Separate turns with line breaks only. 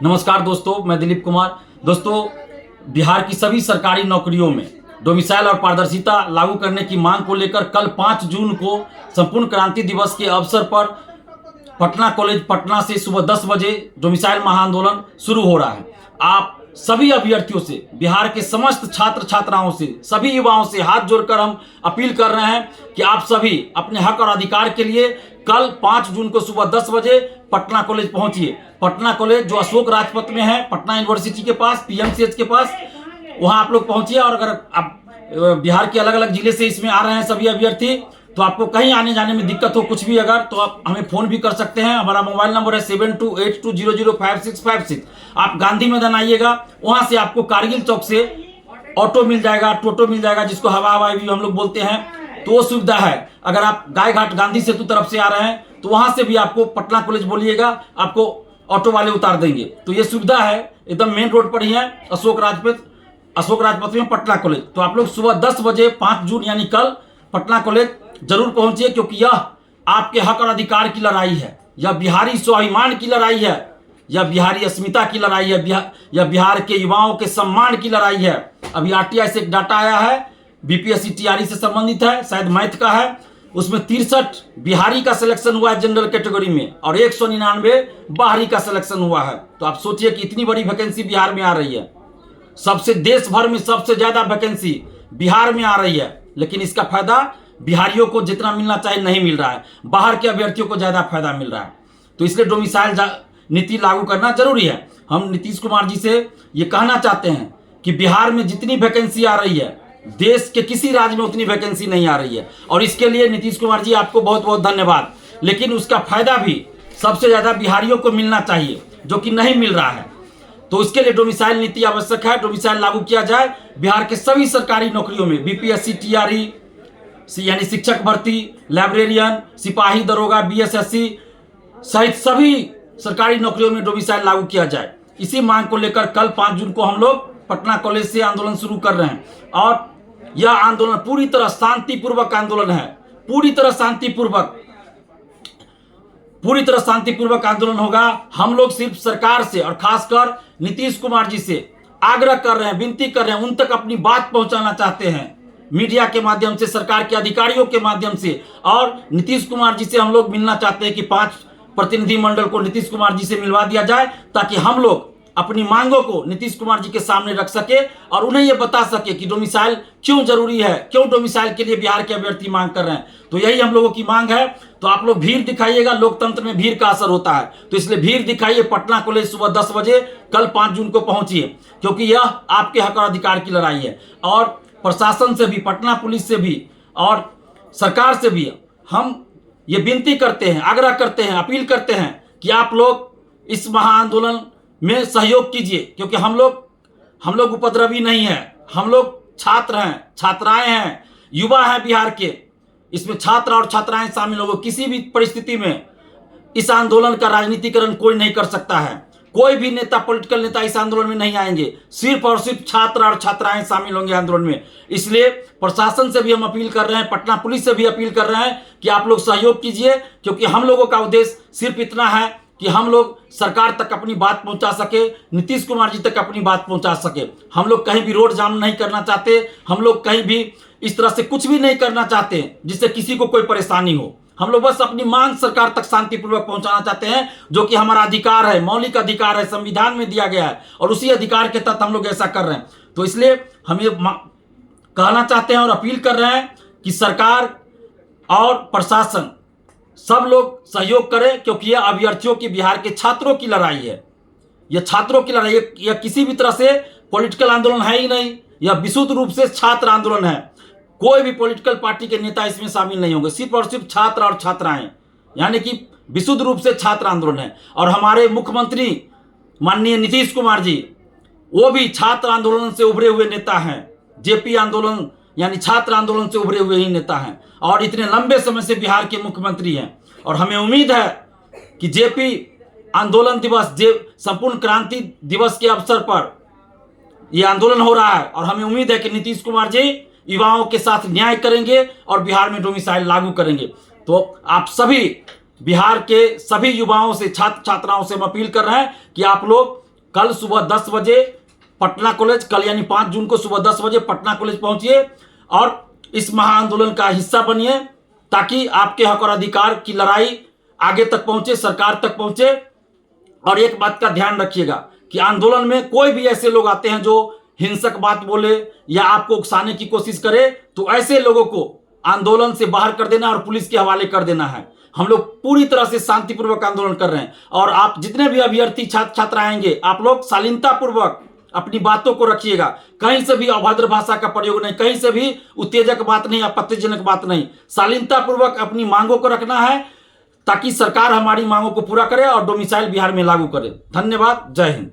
नमस्कार दोस्तों, मैं दिलीप कुमार। दोस्तों, बिहार की सभी सरकारी नौकरियों में डोमिसाइल और पारदर्शिता लागू करने की मांग को लेकर कल 5 जून को संपूर्ण क्रांति दिवस के अवसर पर पटना कॉलेज पटना से सुबह 10 बजे डोमिसाइल महाआंदोलन शुरू हो रहा है। आप सभी अभ्यर्थियों से, बिहार के समस्त छात्र छात्राओं से, सभी युवाओं से हाथ जोड़कर हम अपील कर रहे हैं कि आप सभी अपने हक और अधिकार के लिए कल 5 जून को सुबह 10 बजे पटना कॉलेज पहुंचिए। पटना कॉलेज जो अशोक राजपथ में है, पटना यूनिवर्सिटी के पास, पीएमसीएच के पास, वहां आप लोग पहुंचिए। और अगर आप बिहार के अलग अलग जिले से इसमें आ रहे हैं सभी अभ्यर्थी, तो आपको कहीं आने जाने में दिक्कत हो कुछ भी अगर, तो आप हमें फ़ोन भी कर सकते हैं। हमारा मोबाइल नंबर है 7282005656। आप गांधी मैदान आइएगा, वहां से आपको कारगिल चौक से ऑटो मिल जाएगा, टोटो मिल जाएगा, जिसको हवाई भी हम लोग बोलते हैं, तो वो सुविधा है। अगर आप गाय घाट गांधी सेतु तरफ से आ रहे हैं तो वहां से भी आपको पटना कॉलेज बोलिएगा, आपको ऑटो वाले उतार देंगे। तो ये सुविधा है, एकदम मेन रोड पर ही है, अशोक राजपथ में पटना कॉलेज। तो आप लोग सुबह 10 बजे 5 जून यानी कल पटना कॉलेज जरूर पहुंचिए, क्योंकि यह आपके हक और अधिकार की लड़ाई है, यह बिहारी स्वाभिमान की लड़ाई है, यह बिहारी अस्मिता की लड़ाई है, यह बिहार के युवाओं के सम्मान की लड़ाई है। अभी आरटीआई से एक डाटा आया है, बीपीएससी टीआरई से संबंधित है, शायद मैथ का है। उसमें 63 बिहारी का सिलेक्शन हुआ है जनरल कैटेगरी में, और 199 बाहरी का सिलेक्शन हुआ है। तो आप सोचिए कि इतनी बड़ी वैकेंसी बिहार में आ रही है। सबसे देश भर में सबसे ज्यादा वैकेंसी बिहार में आ रही है, लेकिन इसका फायदा बिहारियों को जितना मिलना चाहिए नहीं मिल रहा है, बाहर के अभ्यर्थियों को ज्यादा फायदा मिल रहा है। तो इसलिए डोमिसाइल नीति लागू करना जरूरी है। हम नीतीश कुमार जी से ये कहना चाहते हैं कि बिहार में जितनी वैकेंसी आ रही है, देश के किसी राज्य में उतनी वैकेंसी नहीं आ रही है, और इसके लिए नीतीश कुमार जी आपको बहुत बहुत धन्यवाद। लेकिन उसका फायदा भी सबसे ज्यादा बिहारियों को मिलना चाहिए, जो कि नहीं मिल रहा है। तो उसके लिए डोमिसाइल नीति आवश्यक है, डोमिसाइल लागू किया जाए बिहार के सभी सरकारी नौकरियों में, बीपीएससी टीआरई यानी शिक्षक भर्ती, लाइब्रेरियन, सिपाही, दरोगा, बीएसएससी सहित सभी सरकारी नौकरियों में डोमिसाइल लागू किया जाए। इसी मांग को लेकर कल 5 जून को हम लोग पटना कॉलेज से आंदोलन शुरू कर रहे हैं, और यह आंदोलन पूरी तरह शांतिपूर्वक आंदोलन है, पूरी तरह शांतिपूर्वक आंदोलन होगा। हम लोग सिर्फ सरकार से और खासकर नीतीश कुमार जी से आग्रह कर रहे हैं, विनती कर रहे हैं, उन तक अपनी बात पहुंचाना चाहते हैं, मीडिया के माध्यम से, सरकार के अधिकारियों के माध्यम से। और नीतीश कुमार जी से हम लोग मिलना चाहते हैं कि 5 प्रतिनिधि मंडल को नीतीश कुमार जी से मिलवा दिया जाए, ताकि हम लोग अपनी मांगों को नीतीश कुमार जी के सामने रख सके और उन्हें यह बता सके कि डोमिसाइल क्यों जरूरी है, क्यों डोमिसाइल के लिए बिहार के अभ्यर्थी मांग कर रहे हैं। तो यही हम लोगों की मांग है। तो आप लोग भीड़ दिखाइएगा, लोकतंत्र में भीड़ का असर होता है, तो इसलिए भीड़ दिखाइए। पटना कॉलेज सुबह 10 बजे कल 5 जून को पहुंचिए, क्योंकि यह आपके हक और अधिकार की लड़ाई है। और प्रशासन से भी, पटना पुलिस से भी और सरकार से भी हम ये विनती करते हैं, आग्रह करते हैं, अपील करते हैं कि आप लोग इस महाआंदोलन में सहयोग कीजिए, क्योंकि हम लोग उपद्रवी नहीं है, हम लोग छात्र हैं, छात्राएं हैं, युवा हैं बिहार के। इसमें छात्र और छात्राएं शामिल होंगे। किसी भी परिस्थिति में इस आंदोलन का राजनीतिकरण कोई नहीं कर सकता है। कोई भी नेता, पॉलिटिकल नेता इस आंदोलन में नहीं आएंगे, सिर्फ और सिर्फ छात्र और छात्राएं शामिल होंगे आंदोलन में। इसलिए प्रशासन से भी हम अपील कर रहे हैं, पटना पुलिस से भी अपील कर रहे हैं कि आप लोग सहयोग कीजिए, क्योंकि हम लोगों का उद्देश्य सिर्फ इतना है कि हम लोग सरकार तक अपनी बात पहुंचा सके, नीतीश कुमार जी तक अपनी बात पहुंचा सके। हम लोग कहीं भी रोड जाम नहीं करना चाहते, हम लोग कहीं भी इस तरह से कुछ भी नहीं करना चाहते जिससे किसी को कोई परेशानी हो। हम लोग बस अपनी मांग सरकार तक शांतिपूर्वक पहुंचाना चाहते हैं, जो कि हमारा अधिकार है, मौलिक अधिकार है, संविधान में दिया गया है, और उसी अधिकार के तहत हम लोग ऐसा कर रहे हैं। तो इसलिए हम ये कहना चाहते हैं और अपील कर रहे हैं कि सरकार और प्रशासन सब लोग सहयोग करें, क्योंकि यह अभ्यर्थियों की, बिहार के छात्रों की लड़ाई है। यह छात्रों की लड़ाई, यह किसी भी तरह से पॉलिटिकल आंदोलन है ही नहीं, यह विशुद्ध रूप से छात्र आंदोलन है। कोई भी पॉलिटिकल पार्टी के नेता इसमें शामिल नहीं होंगे, सिर्फ और सिर्फ छात्र और छात्राएं, यानी कि विशुद्ध रूप से छात्र आंदोलन है। और हमारे मुख्यमंत्री माननीय नीतीश कुमार जी, वो भी छात्र आंदोलन से उभरे हुए नेता हैं। जेपी आंदोलन यानी छात्र आंदोलन से उभरे हुए ही नेता हैं, और इतने लंबे समय से बिहार के मुख्यमंत्री हैं। और हमें उम्मीद है कि जेपी आंदोलन दिवस, संपूर्ण क्रांति दिवस के अवसर पर यह आंदोलन हो रहा है, और हमें उम्मीद है कि नीतीश कुमार जी युवाओं के साथ न्याय करेंगे और बिहार में डोमिसाइल लागू करेंगे। तो आप सभी बिहार के सभी युवाओं से, छात्र छात्राओं से हम अपील कर रहे हैं कि आप लोग कल सुबह 10 बजे पटना कॉलेज, कल यानी 5 जून को सुबह 10 बजे पटना कॉलेज पहुंचिए और इस महाआंदोलन का हिस्सा बनिए, ताकि आपके हक और अधिकार की लड़ाई आगे तक पहुंचे, सरकार तक पहुंचे। और एक बात का ध्यान रखिएगा कि आंदोलन में कोई भी ऐसे लोग आते हैं जो हिंसक बात बोले या आपको उकसाने की कोशिश करे, तो ऐसे लोगों को आंदोलन से बाहर कर देना और पुलिस के हवाले कर देना है। हम लोग पूरी तरह से शांतिपूर्वक आंदोलन कर रहे हैं और आप जितने भी अभ्यर्थी छात्र छात्र आएंगे, आप लोग शालीनतापूर्वक अपनी बातों को रखिएगा। कहीं से भी अभद्र भाषा का प्रयोग नहीं, कहीं से भी उत्तेजक बात नहीं, आपत्तिजनक बात नहीं। शालीनतापूर्वक अपनी मांगों को रखना है ताकि सरकार हमारी मांगों को पूरा करे और डोमिसाइल बिहार में लागू करे। धन्यवाद। जय हिंद।